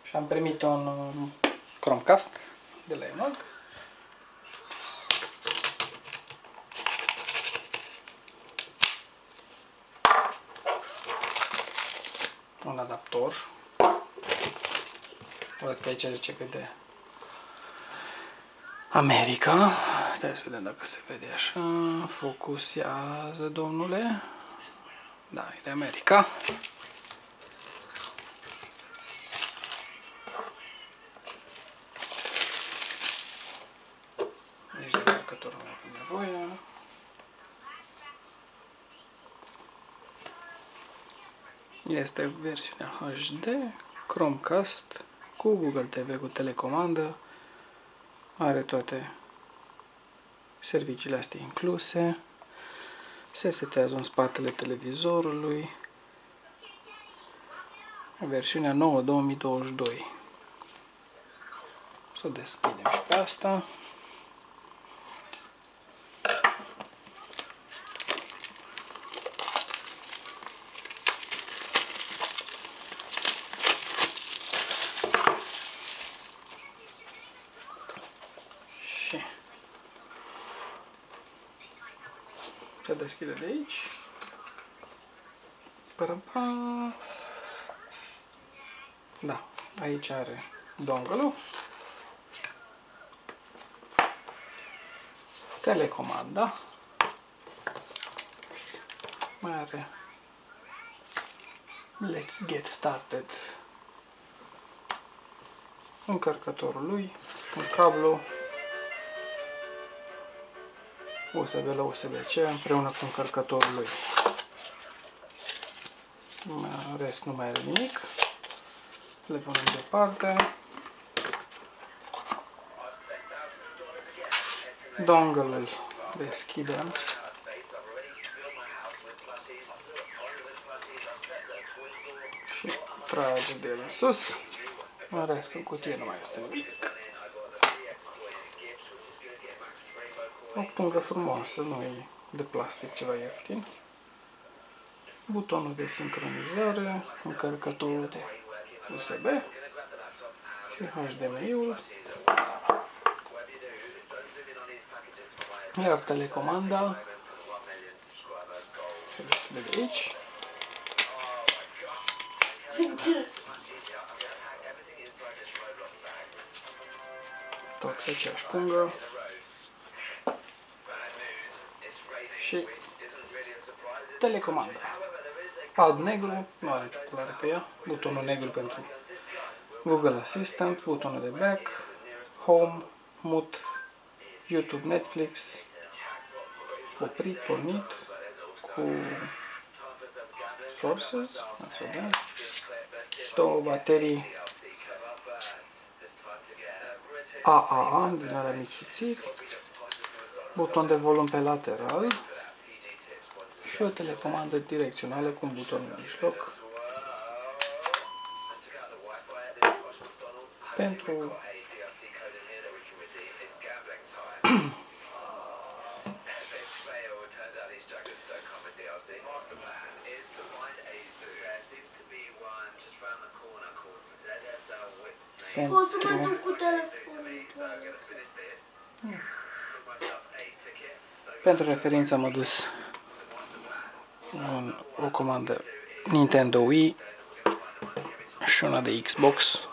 Și am primit un Chromecast de la EMAG. Un adaptor. Văd că aici zice că de America. Stai să vedem dacă se vede așa. Focusează, domnule. Da, e de America. Nici de încărcătorul nu avem nevoie. Este versiunea HD, Chromecast, cu Google TV, cu telecomandă. Are toate serviciile astea incluse. Se setează în spatele televizorului. Versiunea nouă 2022. Să o deschidem și pe asta. Și se deschide de aici. Da, aici are dongle-ul, telecomanda, mai are Let's Get Started, încărcătorul lui, un cablu USB la USB-C împreună cu încărcătorul lui. În rest nu mai are nimic. Le punem deoparte. Dongle-ul deschidem. Și trage de el în sus. În rest, în cutie nu mai este nimic. O pungă frumoasă, nu e de plastic, ceva ieftin. Butonul de sincronizare, încărcătorul de USB și HDMI-ul. Iar telecomanda se deschide de aici. Tot pe aceeași pungă. Și telecomanda. Alb-negru, nu are nicio culoare pe ea. Butonul negru pentru Google Assistant, butonul de back, home, mute, YouTube, Netflix, oprit, pornit, cu sources, ați vedea, două baterii AAA din alea mici subțiri, buton de volum pe lateral și o telecomandă direcțională cu un buton în mijloc pentru Poți să mă duc cu telefonul. Pentru referință am adus o comandă Nintendo Wii și una de Xbox.